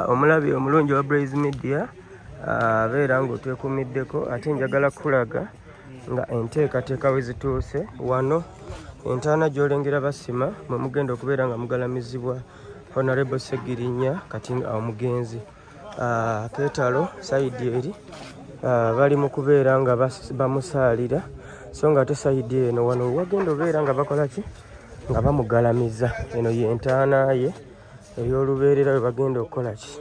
omulabi omulungi wa Blaze Media abeera ng'otwekuumiddeko ate njagala kulaga nga enteekateeka we zituuse wano entaana gy'olengera basima mwe mugenda okubeera nga mugalamizibwa Honorable Segirinya kati omugenzi Keetalo sayidi eri bali mu kubeera nga bamusaalira so nga ate sayidi eno wano wagenda obeera nga bakola ki nga bamugalamiza eno y'entaana ye ey'olubeerera we bagenda okukola ki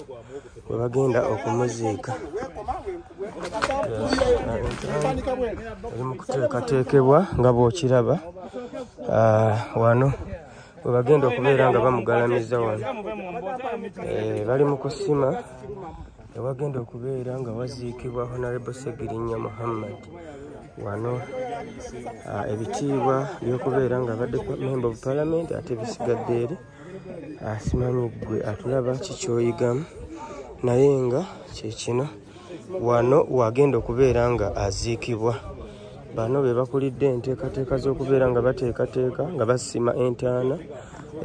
we bagenda okumuziika eri mu kuteekateekebwa nga bw'okiraba wano we bagenda okubeera nga bamugalamiza wano bali mu kusima ewagenda okubeera nga waziikibwa Honorable Segirinya Muhammad wano ebitiibwa by'okubeera nga abadde Member of Parliament ate bisigadde eri asimanyi ggwe atulaba kikyoyigamu naye nga kyekino wano wagenda okubeera nga aziikibwa bano be bakulidde enteekateeka z'okubeera nga bateekateeka nga basima entaana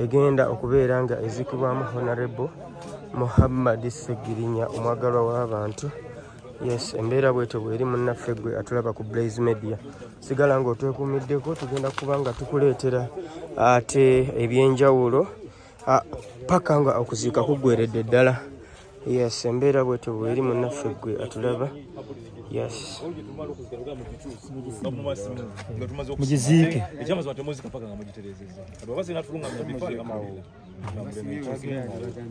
egenda okubeera nga eziikibwamu Honorable Muhammad Segirinya omwagalwa w'abantu. Yes, embeera bwetyo bw'eri munnaffe gwe atulaba ku Blaze Media. Sigala ng'otwekuumiddeko tugenda kuba nga tukuleetera ate ebyenjawulo paka nga okuziika kuggweredde ddala. Yes, embeera bwetyo bw'eri munnaffe gwe atulaba. Yes. Mugiziike.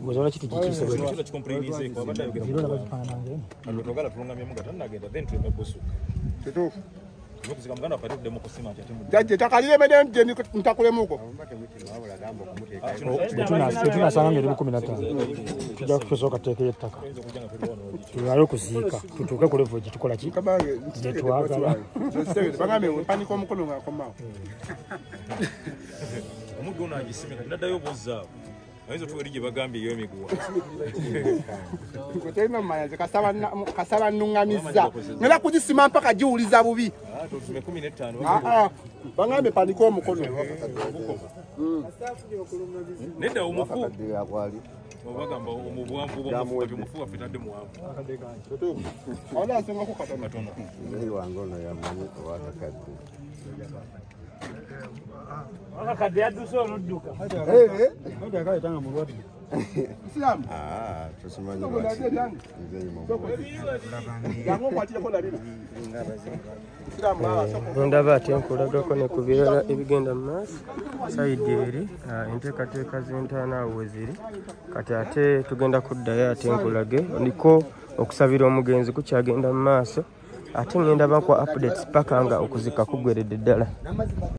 Ngozola kitu kikiise bwe kino kikomplainize kwa bata yogera mu bapanange alotogala tulungamye mu gatanda agenda then twemba bosu kitufu nokuzika muganda pati demo kusima ati mu jaje takalire mede mje ntakalemuko tuna sana ngeri 15 tujja kusoka teke yettaka tulalo kuziika tutuke ku level gitukola ki netwagala bagambe paniko mukono ngakoma omugo nagisimika ndadayo bozza aizo tuwerije bagambe iyo miguwa kutema mayaze kasaba nungamiza ngala kujisima mpaka jiuliza bubi tume 15 bagambe paniko mukono nenda umufu obagamba omubwanvu bomufu afitadde muwanvu ala asenga ko katona tono neri wangono ya mani watakadde akakadde aduso oludduka ndio kale tanga mulwati Islam tusimanyi bati yango kwatire ko labira ndaba ate nkulagako ne ku birala ebigenda mu maaso sayidi eri enteekateeka z'entaana awo we ziri kati ate tugenda kuddayo ate nkulage ndiko okusabira omugenzi kukyagenda mu maaso ate ngenda bakwa updates paka nga okuzika kuggweredde ddala.